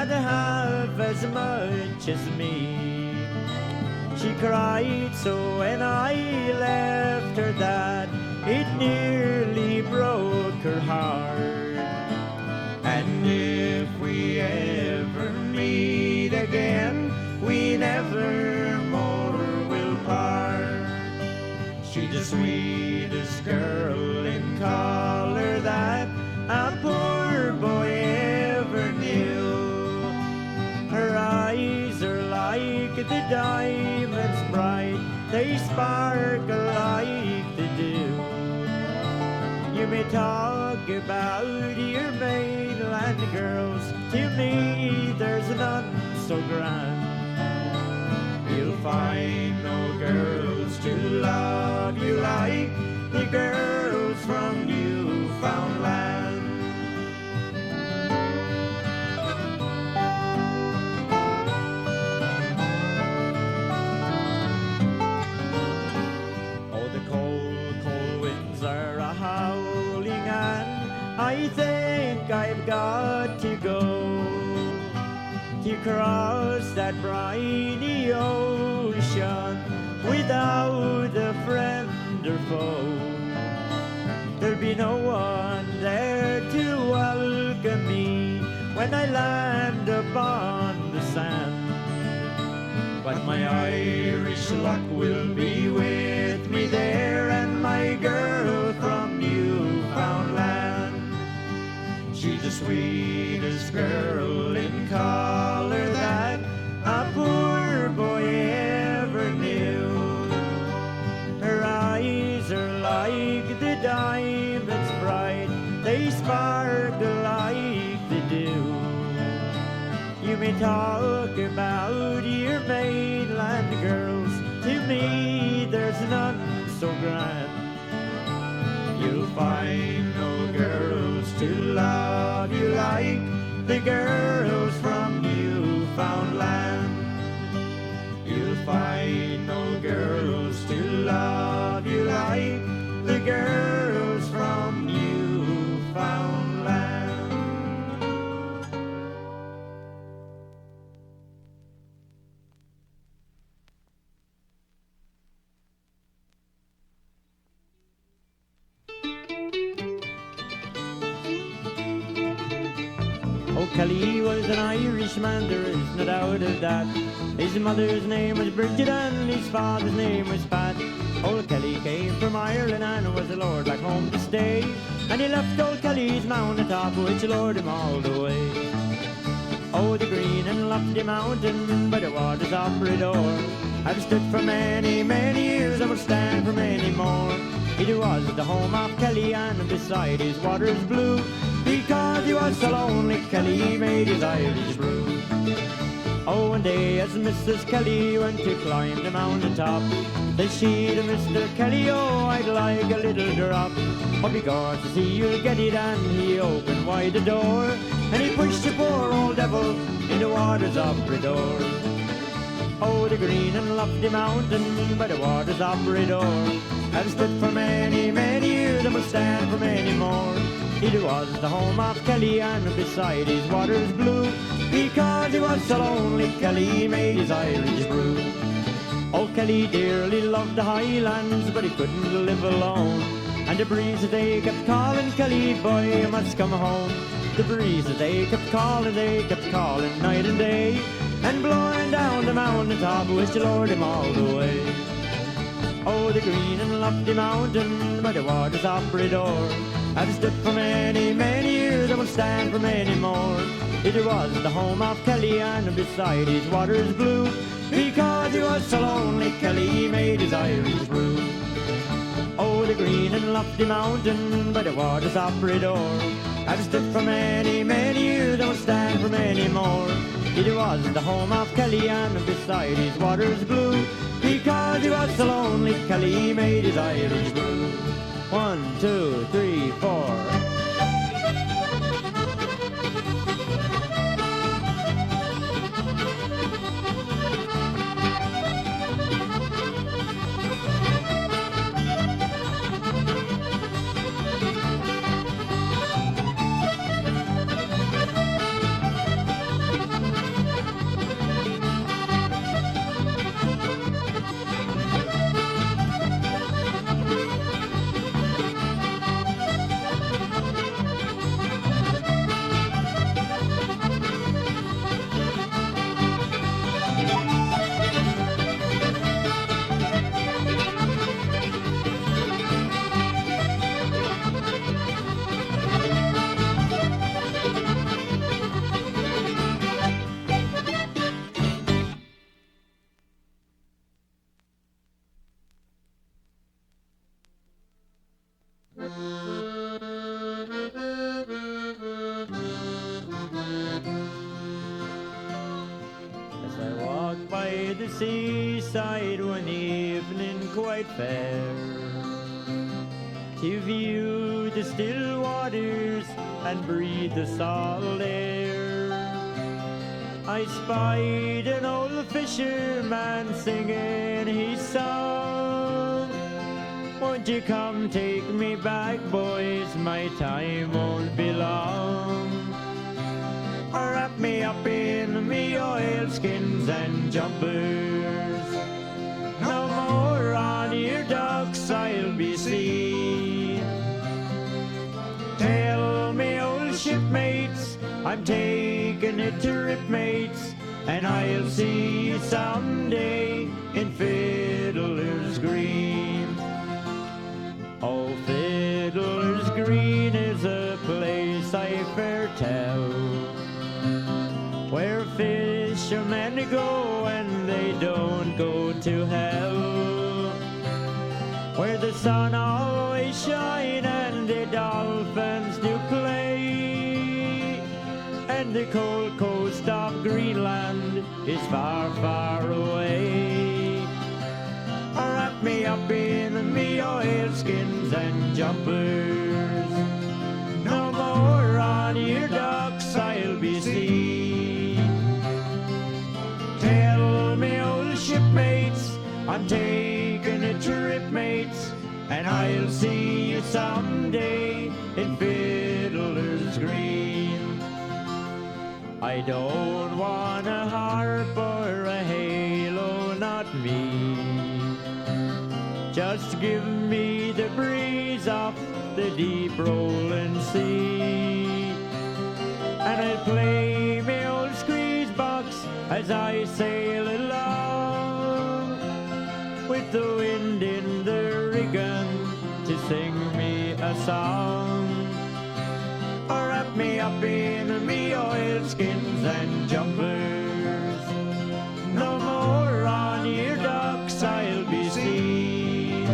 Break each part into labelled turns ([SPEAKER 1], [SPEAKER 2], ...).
[SPEAKER 1] had half as much as me. She cried so when I left her that it nearly broke her heart. And if we ever meet again, we never more will part. She's the sweetest girl in color that a poor boy ever knew. Her eyes are like the diamonds bright, they sparkle like the dew. You may talk about your mainland girls, to me there's none so grand. You'll find no girls to love you like the girls from Newfoundland. Oh, the cold, cold winds are a-howling and I think I've got to go to cross that briny ocean without a friend or foe. There'll be no one there to welcome me when I land upon the sand. But my Irish luck will be with me there, and my girl from Newfoundland. She's the sweetest girl in color that a poor boy ever knew. Her eyes are like the diamonds bright, they sparkle like the dew. You may talk about your mainland girls, to me there's none so grand. You'll find no girls to love you like the girls from Newfoundland. You'll find no girls to love you like the girls from Newfoundland. Oh, Kelly was an Irishman, there is no doubt of that. His mother's name was Bridget and his father's name was Pat. Old Kelly came from Ireland and was a lord back home to stay. And he left old Kelly's mountain top, which lured him all the way. Oh, the green and lofty mountain by the waters of Bridor, I've stood for many, many years, I will stand for many more. It was the home of Kelly and beside his waters blue. Because he was so lonely, Kelly made his Irish brew. Oh, one day as Mrs. Kelly went to climb the mountain top, said she to Mr. Kelly, oh, I'd like a little drop. But because to see you'll get it, and he opened wide the door, and he pushed the poor old devil in the waters of Bridor. Oh, the green and lofty mountain by the waters of Bridor, I've stood for many, many years, and will stand for many more. It was the home of Kelly and beside his waters blue. Because he was so lonely, Kelly made his Irish brew. Oh, Kelly dearly loved the Highlands, but he couldn't live alone. And the breezes they kept calling, Kelly boy, you must come home. The breezes they kept calling night and day, and blowing down the mountain top, which lured him all the way. Oh, the green and lofty mountain by the waters of Bridor, I've stood for many, many years, I will stand for many more. It was the home of Kelly and beside his waters blue. Because he was so lonely, Kelly made his Irish brew. Oh, the green and lofty mountain by the waters of Bridor, I've stood for many, many years, I will stand for many more. It was the home of Kelly and beside his waters blue. Because he was so lonely, Kelly made his Irish brew. 1, 2, 3, 4. As I walked by the seaside one evening quite fair, to view the still waters and breathe the salt air, I spied an old fisherman singing his song. Won't you come take me back, boys, my time won't be long. Wrap me up in me oilskins and jumpers, no more on your docks I'll be seen. Tell me old shipmates I'm taking it to rip, mates, and I'll see you someday in Fiddler's Green. Oh, Fiddler's Green is a place I fair tell, where fishermen go and they don't go to hell, where the sun always shines and the dolphins do play, and the cold coast of Greenland is far, far away. Wrap me up in me oilskins and jumpers, no more on your docks I'll be seen. Tell me old shipmates I'm taking a trip, mates, and I'll see you someday in Fiddler's Green. I don't want a harp or a halo, not me. Just give me the breeze off the deep rolling sea, and I'll play me old squeeze box as I sail along, with the wind in the rigging to sing me a song. Wrap me up in me oilskins and jumpers, no more on your docks I'll be seen.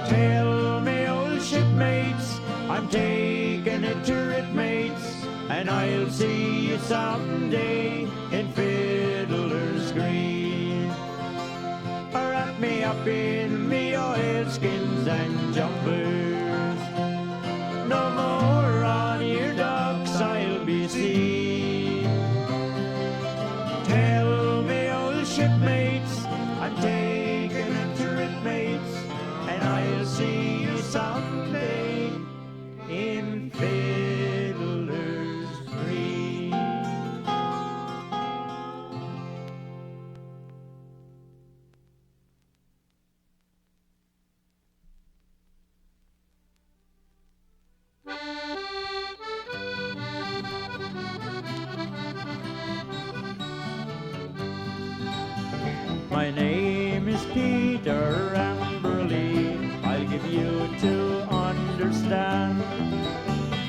[SPEAKER 1] Tell me old shipmates I'm taking a trip, mates, and I'll see you someday in Fiddler's Green. Wrap me up in me oilskins and jumpers, no more on your docks I'll be seen. Tell me old shipmates I'm taking a trip, mates, and I'll see you someday in Fiddler's Green. My name is Peter Amberley, I'll give you to understand.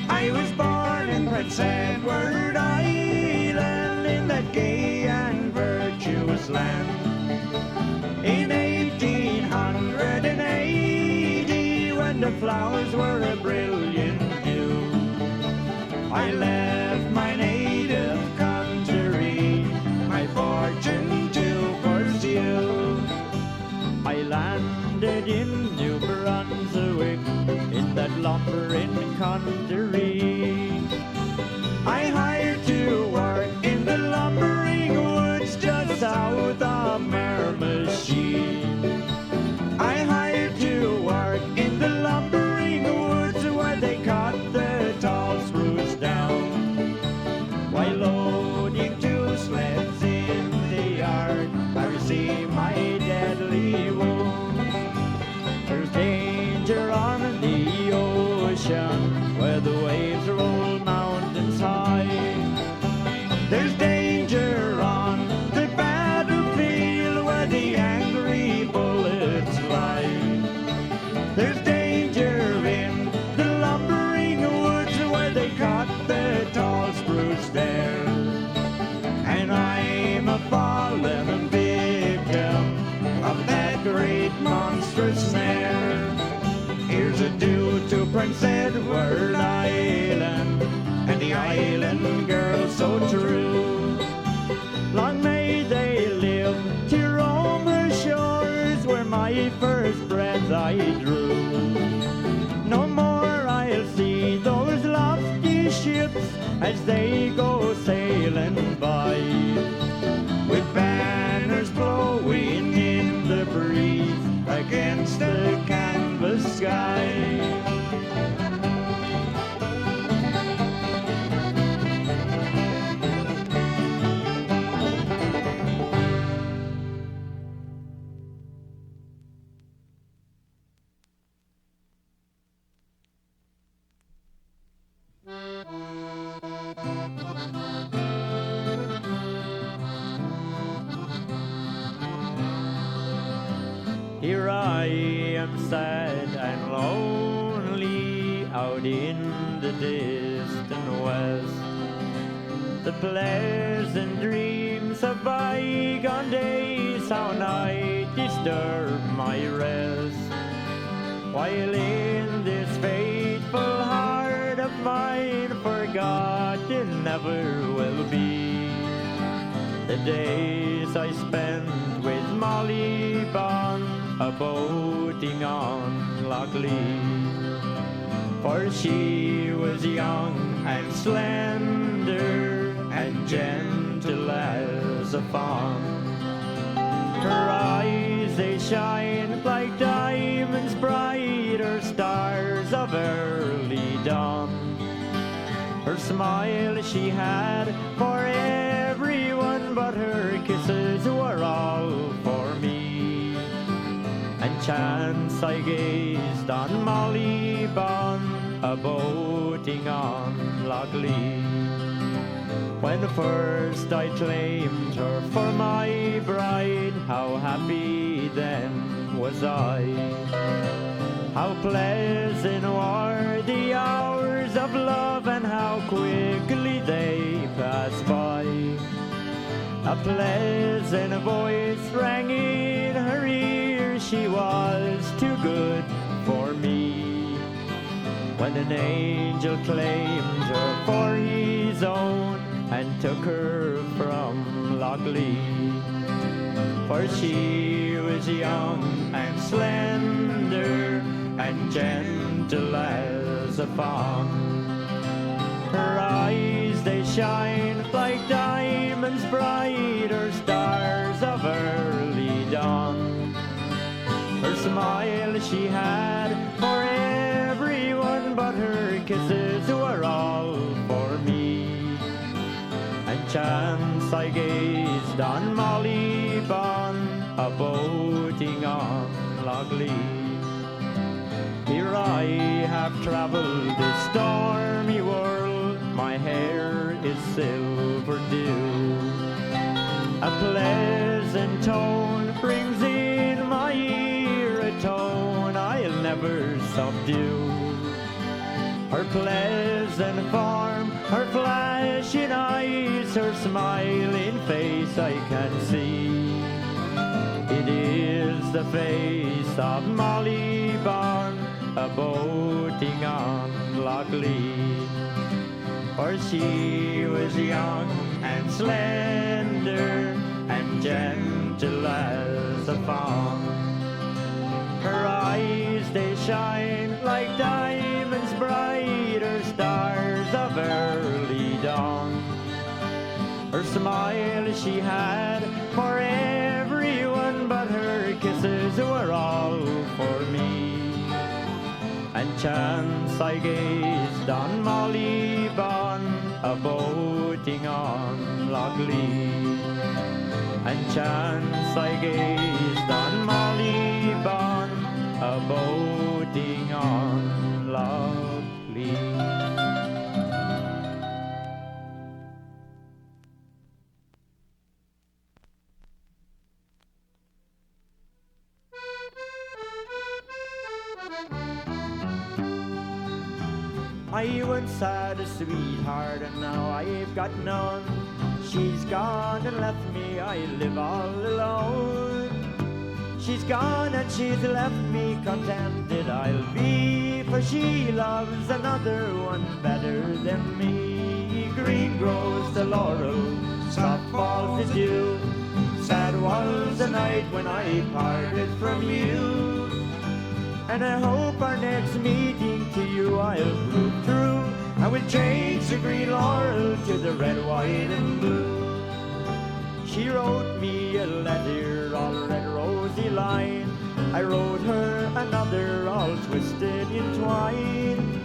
[SPEAKER 1] I was born in Prince Edward Island, in that gay and virtuous land. In 1880, when the flowers were a brilliant hue, I left my native country, my fortune to pursue. I landed in New Brunswick, in that lumbering country. I hired to work in the lumbering woods just south of Miramichi. I hired to work in the lumbering woods where they cut the tall spruce down. While loading two sleds in the yard, I received my deadly wound. There's danger on the ocean where the waves roll mountains high. There's danger on the battlefield where the angry bullets fly. There's danger in the lumbering woods where they cut the tall spruce there. And I'm a fallen victim of that great monstrous snare. Here's to do to Prince Edward Island, and the island girls so true. Long may they live to roam her shores, where my first breath I drew. No more I'll see those lofty ships as they go sailing by, with banners blowing in the breeze against the canvas sky. Here I am sad and lonely out in the distant west. The pleasant dreams of bygone days, how night disturb my rest. While in this faithful heart of mine, forgotten never will be the days I spent with Molly Bond, a-boating on Loch Lee. For she was young and slender and gentle as a fawn. Her eyes, they shine like diamonds bright, or stars of early dawn. Her smile she had for everyone, but her kisses were all for me. And chance I gazed on Molly Bond, a-boating on Loch Lee. When first I claimed her for my bride, how happy then was I. How pleasant were the hours of love, and how quickly they passed by. A pleasant voice rang in her ear, she was too good for me. When an angel claimed her for his own, and took her from Loch Lee. For she was young and slender and gentle as a fawn. Her eyes, they shine like diamonds bright, or stars of early dawn. Her smile she had for everyone, but her kisses were all for me. And chance I gazed on Molly Bond, a-boating on Loch Lee. Here I have travelled this stormy world, my hair is silver dew. A pleasant tone brings in my ear, a tone I'll never subdue. Her pleasant form, her flashing eyes, her smiling face I can see. It is the face of Molly Bond, a-boating on Loch Lee. For she was young and slender and gentle as a fawn. Her eyes, they shine like diamonds bright, or stars of early dawn. Her smile she had for everyone, but her kisses were all for me. And chance I gazed on Molly Bond, a-boating on Loch Lee. And chance I gazed on Molly Bond, a-boating on Loch Lee. I once had a sweetheart and now I've got none. She's gone and left me, I live all alone. She's gone and she's left me contented I'll be she loves another one better than me. Green grows the laurel, soft falls the dew. Sad was the night when I parted from you. And I hope our next meeting to you I'll prove true. I will change the green laurel to the red, white, and blue. She wrote me a letter, all red rosy line. I wrote her another, all twisted in twine.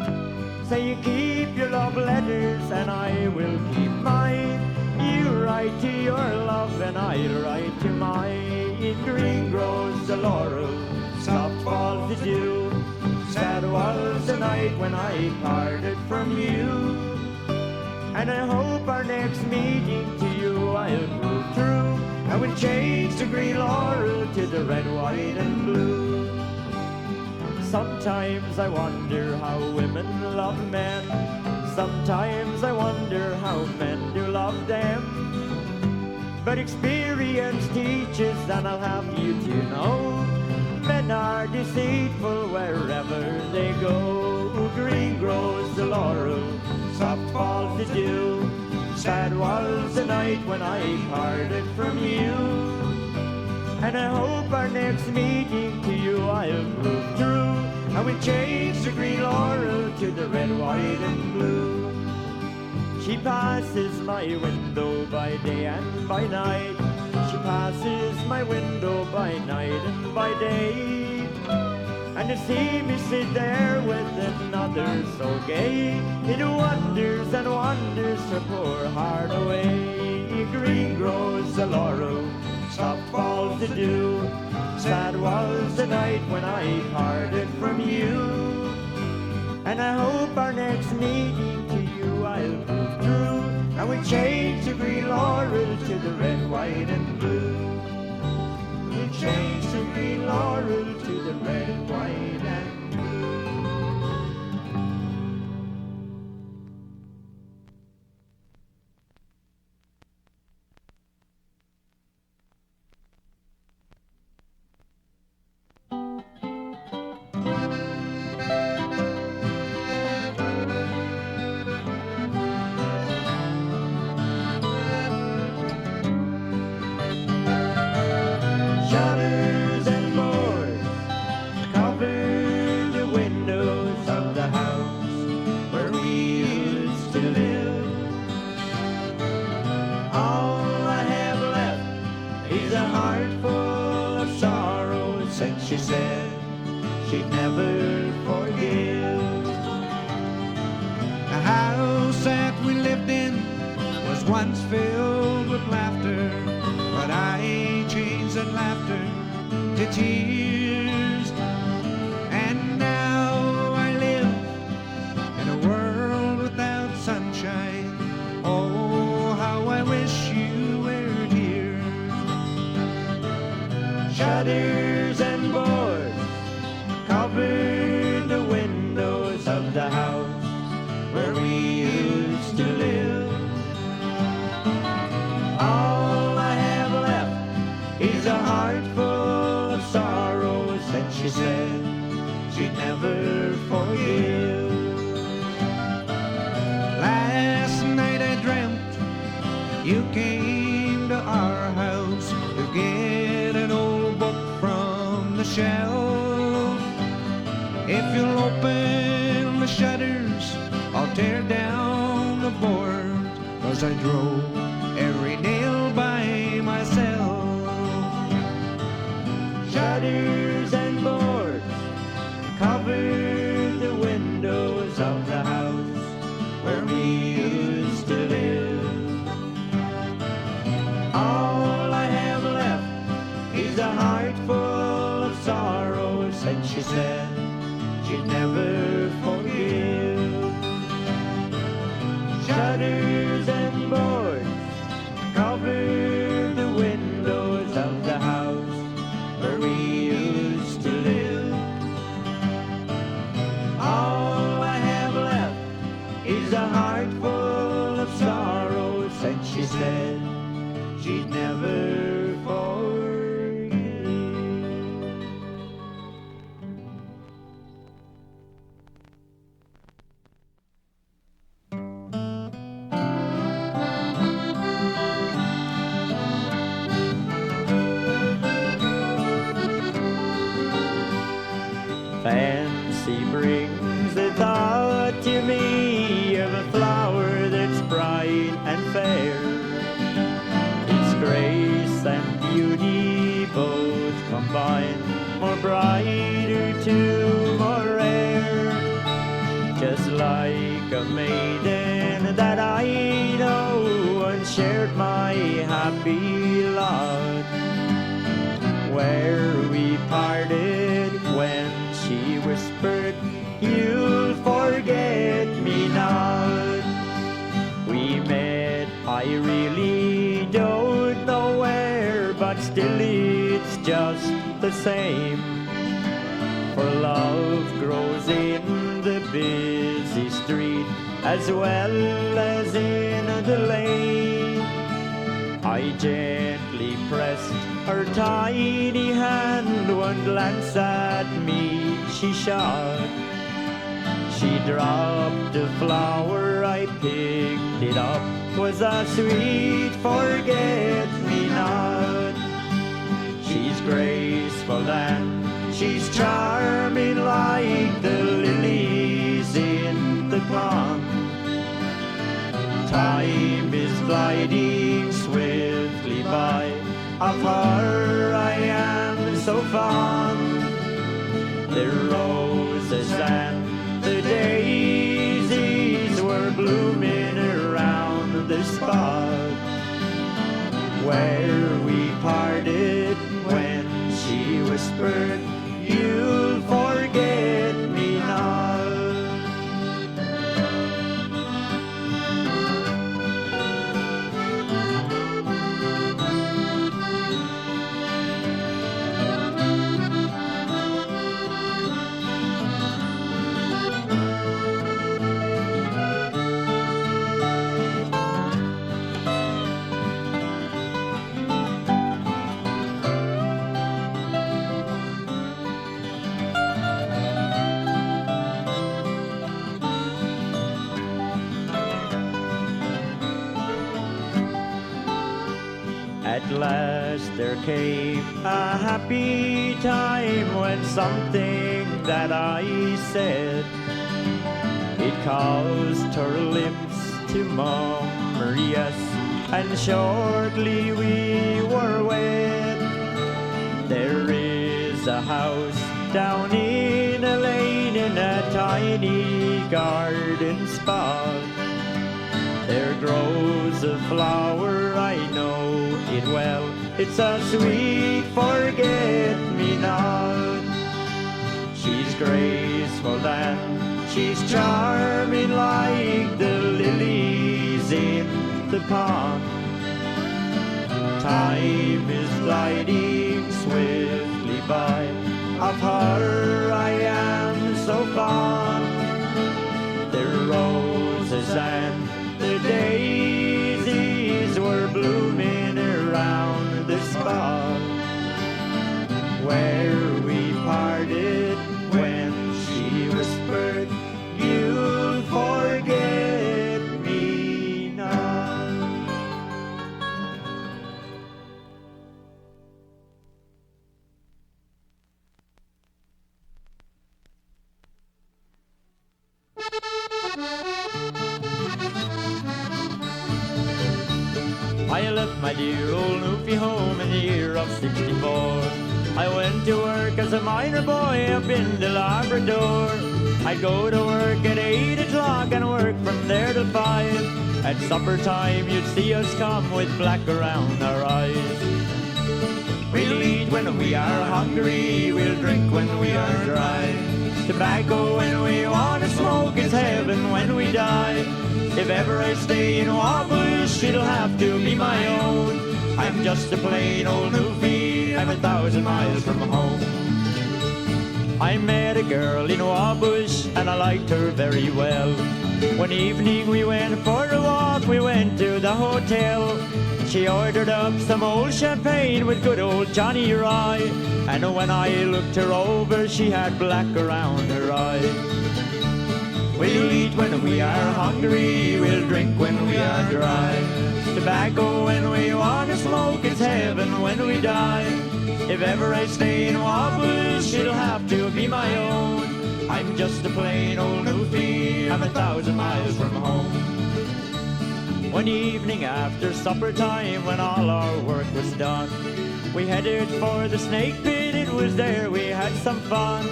[SPEAKER 1] Say you keep your love letters and I will keep mine. You write to your love and I'll write to mine. Green grows the laurel, soft falls the dew. Sad was the night when I parted from you. And I hope our next meeting to you I'll prove true. I will change the green laurel to the red, white, and blue. Sometimes I wonder how women love men. Sometimes I wonder how men do love them. But experience teaches, and I'll have you to know, men are deceitful wherever they go. Green grows the laurel, soft falls the dew. Sad was the night when I parted from you. And I hope our next meeting to you I'll prove true. I will change the green laurel to the red, white, and blue. She passes my window by day and by night. She passes my window by night and by day. And to see me sit there with another so gay, it wonders and wonders her poor heart away. Green grows the laurel, soft falls the dew. Sad was the night when I parted from you. And I hope our next meeting to you I'll prove true. I will change the green laurel to the red, white, and blue. We'll change the green laurel to the red, white, and blue. Shutters and boards cover the windows of the house where we used to live. All I have left is a heart full of sorrow, since she said she'd never forgive.
[SPEAKER 2] The house that we lived in was once filled with laughter, but I changed that laughter to tears. And now I live in a world without sunshine. Oh, how I wish you were here.
[SPEAKER 1] Shutters and boards cover the windows of the house where we used to live. All I have left is a heart full of sorrow, since she said she'd never forgive.
[SPEAKER 2] Last night I dreamt you came to our house to get an old book from the shelf. If you'll open the shutters, I'll tear down the boards, 'cause I drove every nail by myself.
[SPEAKER 1] Shutters and boards cover the windows of the house where we used to live. All I have left is a heart full of sorrow, since she said she'd never forgive. Shutters and boards cover the windows of the house where we used to live. All I have left is a heart full of sorrow, since she said she'd never forgive. Fancy brings the thought to me of a flower that's bright and fair. Its grace and beauty both combine, more brighter too, more rare. Just like a maiden that I know and shared my happy lot, where we parted when she whispered, "You'll forget me not." We met, I really don't know where, but still it's just the same. For love grows in the busy street as well as in the lane. I gently pressed her tiny hand, one glance at me she shot. She dropped a flower, I picked it up, was a sweet forget-me-not. She's graceful and she's charming like the lilies in the pond. Time is gliding swiftly by, of her I am so fond. The roses and the daisies were blooming around the spot where we parted when she whispered, "You'll forget me not." At last there came a happy time when something that I said, it caused her lips to murmur yes, and shortly we were wed. There is a house down in a lane in a tiny garden spot. There grows a flower, I know it well, it's a sweet forget-me-not. She's graceful and she's charming like the lilies in the pond. Time is gliding swiftly by, of her I am so fond. The roses and the daisies were blooming around the spot where we parted when she whispered, "You'll forget me not." I left my dear old Newfie home in the year of '64. I went to work as a miner boy up in the Labrador. I'd go to work at 8 o'clock and work from there till 5. At supper time you'd see us come with black around our eyes. We'll eat when we are hungry, we'll drink when we are dry. Tobacco when we want to smoke is heaven when we die. If ever I stay in Wabush, it'll have to be my own. I'm just a plain old Newfie, I'm 1,000 miles from home. I met a girl in Wabush and I liked her very well. One evening we went for a walk, we went to the hotel. She ordered up some old champagne with good old Johnny Rye. And when I looked her over, she had black around her eye. We'll eat when we are hungry, we'll drink when we are dry. Tobacco when we want to smoke, it's heaven when we die. If ever I stay in Wabush, it'll have to be my own. I'm just a plain old newfie, I'm 1,000 miles from home. One evening after supper time, when all our work was done, we headed for the snake pit, it was there we had some fun.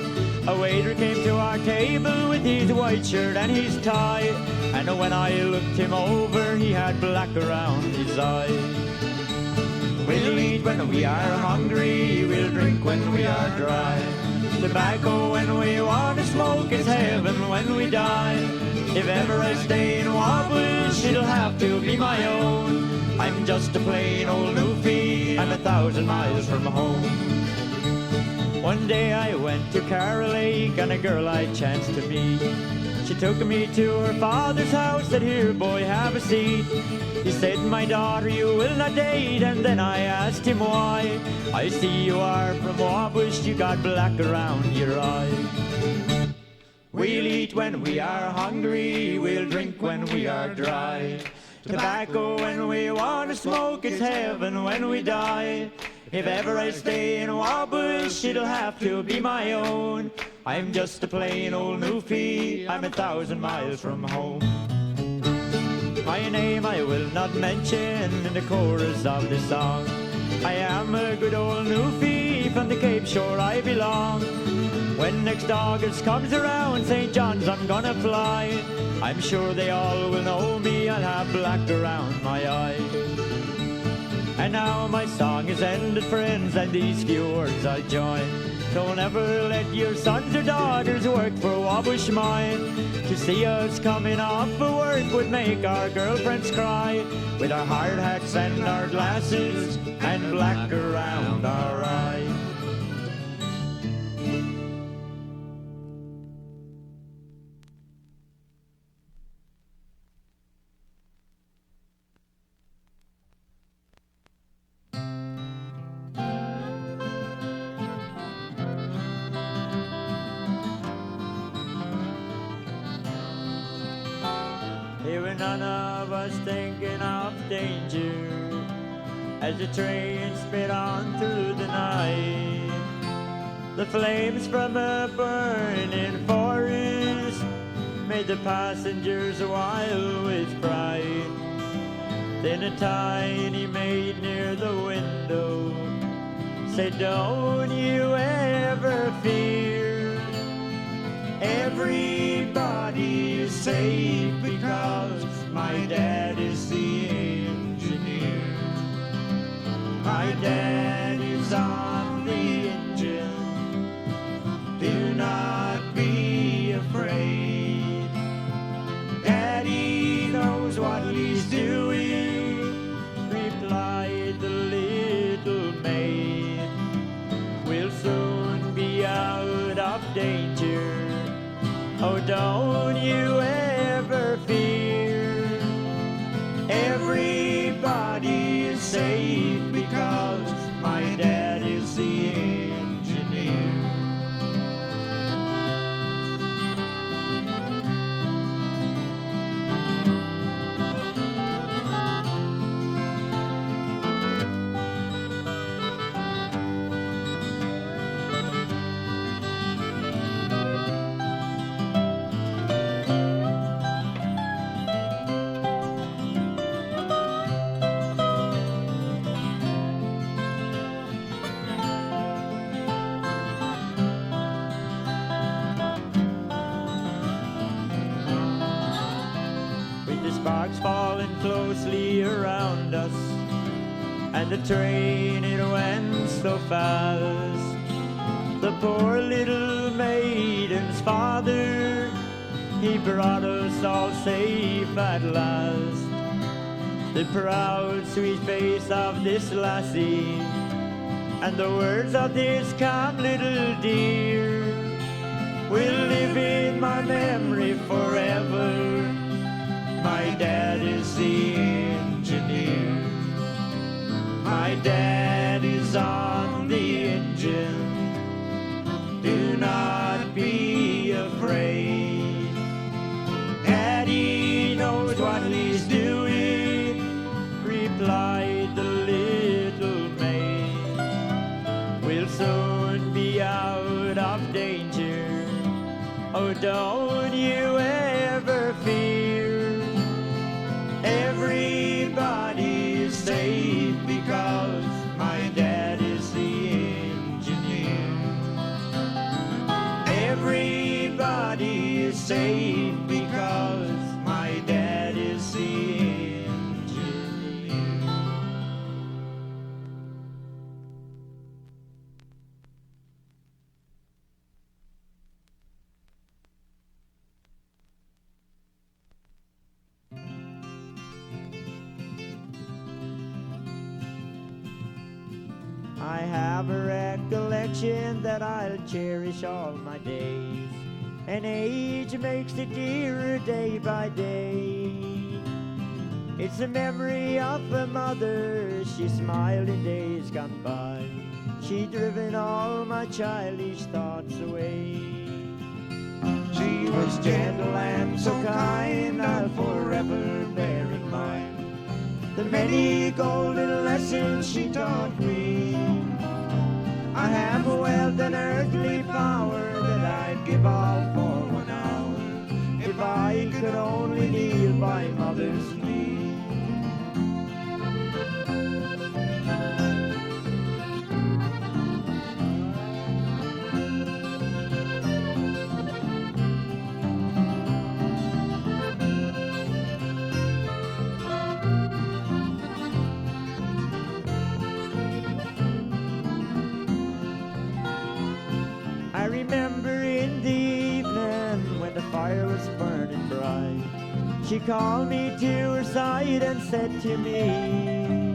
[SPEAKER 1] A waiter came to our table with his white shirt and his tie, and when I looked him over, he had black around his eyes. We'll eat when we are hungry, we'll drink when we are dry. Tobacco when we want to smoke, it's heaven when we die. If ever I stay in Wabush, it'll have to be my own. I'm just a plain old newfie, I'm 1,000 miles from home. One day I went to Carroll Lake and a girl I chanced to meet. She took me to her father's house, said, "Here boy, have a seat." He said, "My daughter, you will not date." And then I asked him why. "I see you are from Wabush, you got black around your eyes." We'll eat when we are hungry, we'll drink when we are dry. Tobacco when we want to smoke, it's heaven when we die. If ever I stay in Wabush, it'll have to be my own. I'm just a plain old newfie, I'm 1,000 miles from home. My name I will not mention in the chorus of the song. I am a good old newfie, from the Cape Shore I belong. When next August comes around, St. John's I'm gonna fly. I'm sure they all will know me, I'll have black around my eyes. And now my song is ended, friends, and these few words I'll join. Don't ever let your sons or daughters work for Wabush Mine. To see us coming off of work would make our girlfriends cry, with our hard hats and our glasses and black around our eyes. None of us thinking of danger as the train sped on through the night. The flames from a burning forest made the passengers wild with fright. Then a tiny maid near the window said, "Don't you ever fear, everybody is safe because my dad is the engineer. My dad is on the engine. Do not be afraid. Daddy knows what he's doing," replied the little maid. "We'll soon be out of danger. Oh, don't you ever fear. Everybody is safe because my dad is the engineer." Sparks falling closely around us, and the train it went so fast. The poor little maiden's father, he brought us all safe at last. The proud sweet face of this lassie, and the words of this calm little dear, will live in my memory forever. My dad is the engineer. My dad is on the engine. Do not be afraid. Daddy knows what he's doing, replied the little maid. We'll soon be out of danger. Oh, don't you ever fear. Everybody is safe because my dad is the engineer. Everybody is safe because my dad is the engineer. I have a recollection that I'll cherish all my days, and age makes it dearer day by day. It's a memory of a mother, she smiled in days gone by. She'd driven all my childish thoughts away. She was gentle and so kind, I'll forever bear in mind the many golden lessons she taught me. I have a wealth and earthly power that I'd give all for 1 hour if I could only kneel by mother's knee. I remember in the evening when the fire was burning bright, she called me to her side and said to me,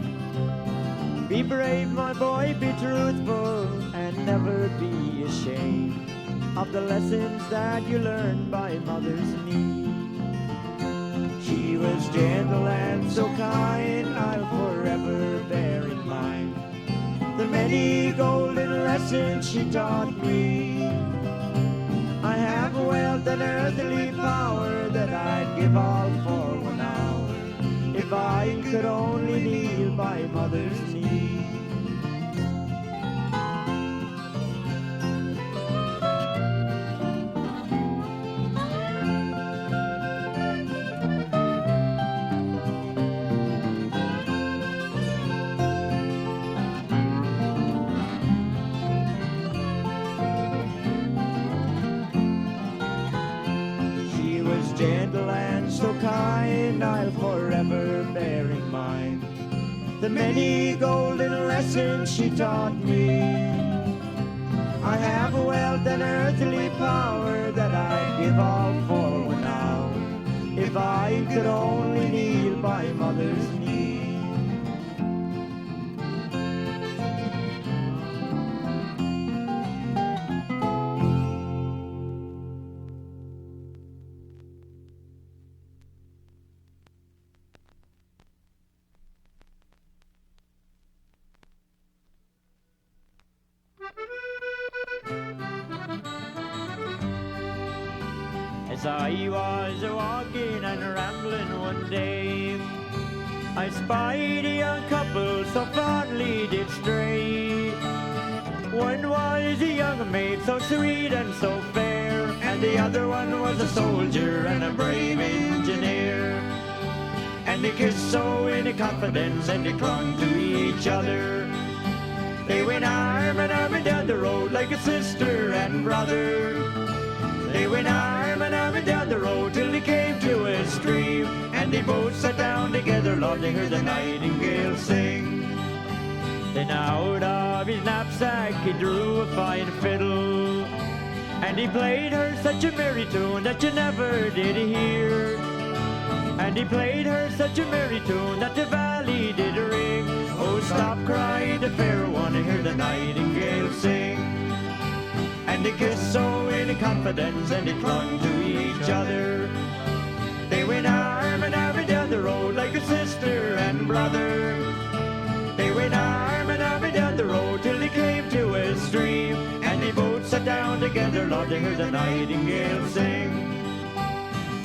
[SPEAKER 1] be brave, my boy, be truthful, and never be ashamed of the lessons that you learned by mother's knee. She was gentle and so kind, I'll forever bear in mind the many golden lessons she taught me. I have a wealth and earthly power that I'd give all for 1 hour if I could only kneel by mother's knee. Gentle and so kind, I'll forever bear in mind the many golden lessons she taught me. I have a wealth and earthly power that I'd give all for 1 hour if I could only kneel by mother's knee. As I was walking and rambling one day, I spied a young couple so fondly did stray. One was a young maid so sweet and so fair, and the other one was a soldier and a brave engineer. And they kissed so in confidence and they clung to each other. They went arm in arm down the road like a sister and brother. They went arm in arm down the road till they came to a stream, and they both sat down together, Lord, they heard the nightingale sing. Then out of his knapsack he drew a fine fiddle, and he played her such a merry tune that you never did hear. And he played her such a merry tune that the valley did ring. Oh, stop, cried the fair one, I hear the nightingale sing. And they kissed so in confidence and they clung to each other. They went arm in arm down the road like a sister and brother. They went arm in arm down the road till they came to a stream, and they both sat down together, Lord, they heard the nightingale sing.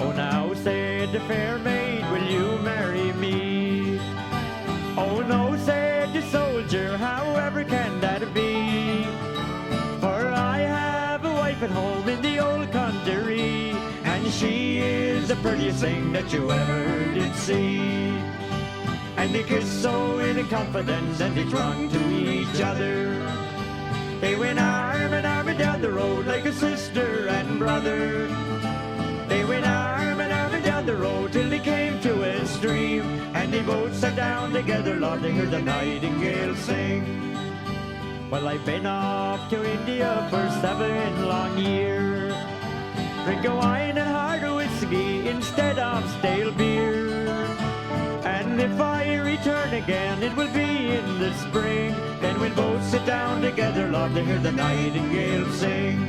[SPEAKER 1] Oh, now said the fair maid, will you marry me? Oh no, said the soldier, however can that be? For I have a wife at home in the old country, and she is the prettiest thing that you ever did see. And they kissed so in confidence, and they clung to each other. They went arm in arm down the road like a sister and brother. They went arm in arm down the road till they came to a stream, and they both sat down together, Lord, to hear the nightingale sing. Well, I've been off to India for 7 long years, drinking wine and hard whiskey instead of stale beer. And if I return again, it will be in the spring. Then we'll both sit down together, Lord, to hear the nightingale sing.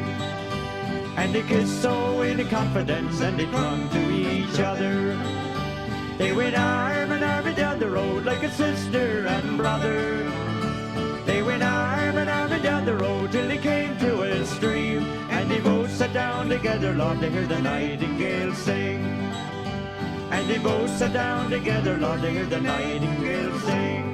[SPEAKER 1] And they kissed so in confidence, and they clung to each other. They went arm in arm down the road like a sister and brother. They went arm in arm down the road till they came to a stream, and they both sat down together, Lord, to hear the nightingale sing. And they both sat down together, Lord, to hear the nightingale sing.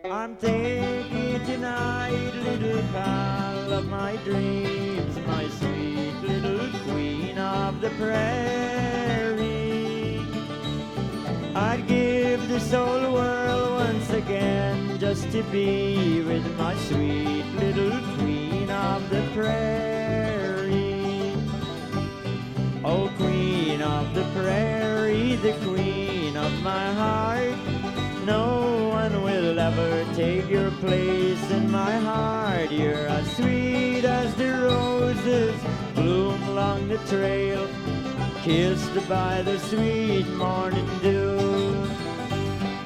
[SPEAKER 1] I'm thinking tonight, little pal of my dreams, my sweet little queen of the prairie. I'd give this whole world once again just to be with my sweet little queen of the prairie. Oh, queen of the prairie, the queen of my heart, no one will ever take your place in my heart. You're as sweet as the roses bloom along the trail, kissed by the sweet morning dew.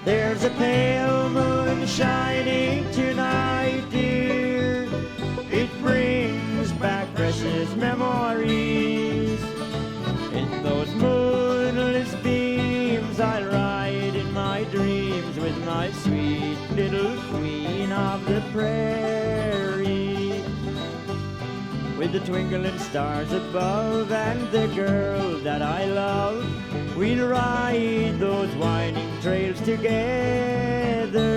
[SPEAKER 1] There's a pale moon shining tonight, dear. It brings back precious memories. In those moonless beams I'll ride in my dreams with my sweet little queen of the prairie. With the twinkling stars above and the girl that I love, we'll ride those winding trails together.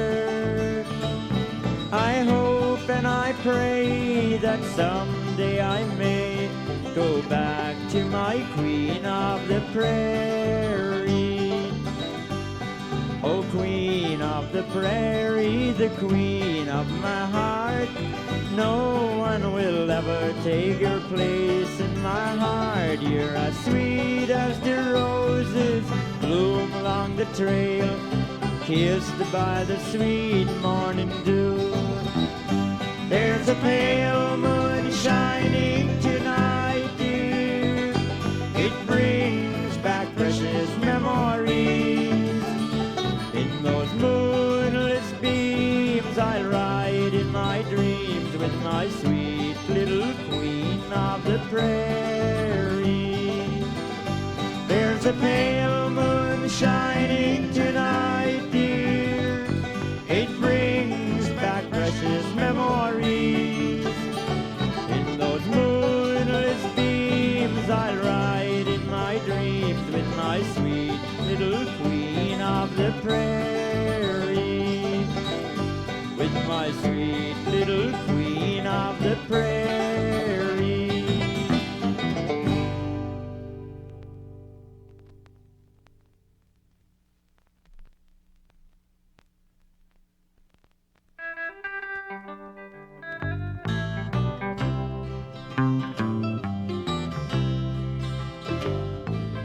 [SPEAKER 1] I hope and I pray that someday I may go back to my queen of the prairie. Oh, queen of the prairie, the queen of my heart, no one will ever take your place in my heart. You're as sweet as the roses bloom along the trail, kissed by the sweet morning dew. There's a pale moon shining tonight, dear. It brings back precious memories. In those moonless beams I'll ride in my dreams with my sweet little queen of the prairie. There's a pale moon shining tonight, dear. It brings back precious memories. In those moonless beams I'll ride in my dreams with my sweet little queen of the prairie. With my sweet little queen of the prairie.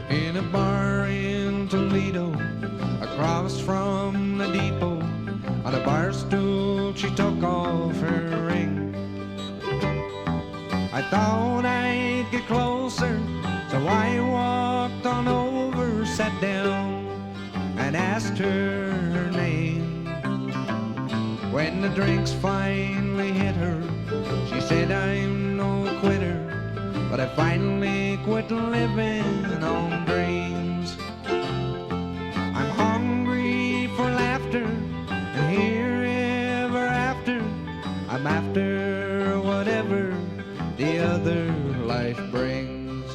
[SPEAKER 2] In a bar in Toledo, across from the depot, on a bar stool she took off her ring. I thought I'd get closer, so I walked on over, sat down, and asked her her name. When the drinks finally hit her, she said, I'm no quitter, but I finally quit living on dreams. I'm hungry for laughter, and here ever after, I'm after whatever the other life brings.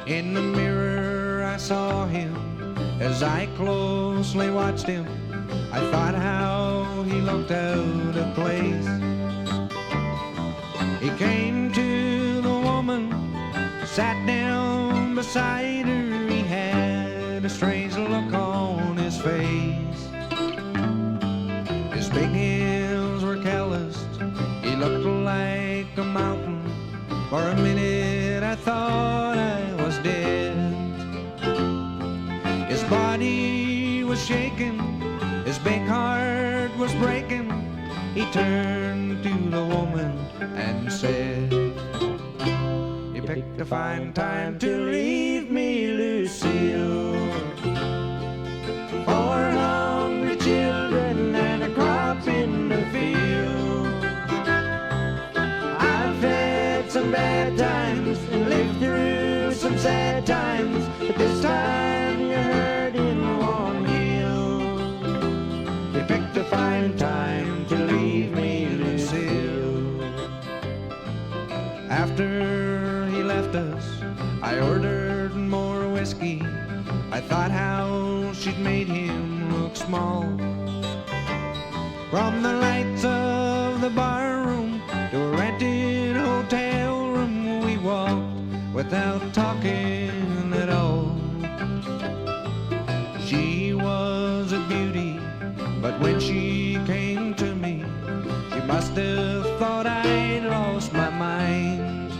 [SPEAKER 2] In the mirror I saw him as As I closely watched him, I thought how he looked out of place. He came to the woman, sat down beside her. He had a strange look on his face. His big hands were calloused. He looked like a mountain. For a minute I thought I was dead. His body was shaking, his big heart was breaking. He turned to the woman and said, "You picked a fine time to leave me, Lucille. Four hungry children and a crop in the field. I've had some bad times and lived through some sad times, but this time you're hurting one hill. You picked a fine time to leave me, Lucille." After he left us, I ordered more whiskey. I thought how she'd made him look small. From the lights of the bar room to a rented hotel room, we walked without talking at all. She was a beauty, but when she came to me, she must have thought I'd lost my mind.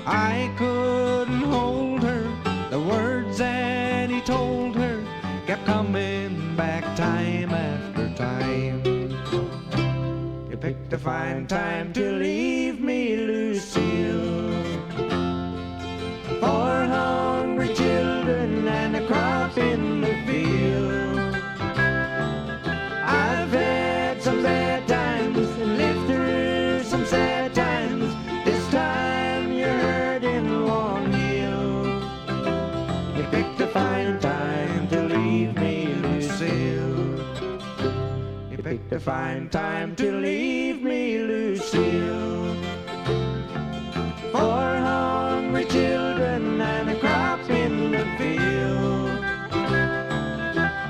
[SPEAKER 2] I couldn't hold her. The words that he told her kept coming back time after time. You picked a fine time to leave me, Lucille. Four hungry children and a crop in the field. I've had some bad times and lived through some sad times. This time you're hurting one hill. You picked a fine time to leave me, Lucille. You picked a fine time to leave me, Lucille. Four hungry children and a crop in the field.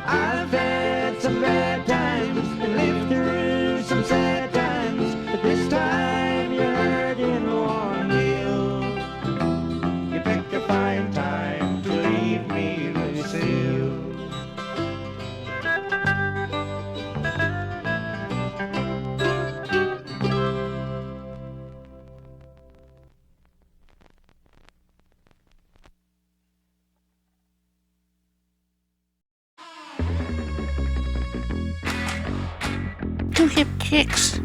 [SPEAKER 2] I've had some bad times and lived through some sad times, but this time you're hurting one hill. You picked a fine time to leave me, Lucille.
[SPEAKER 3] Two hip kicks.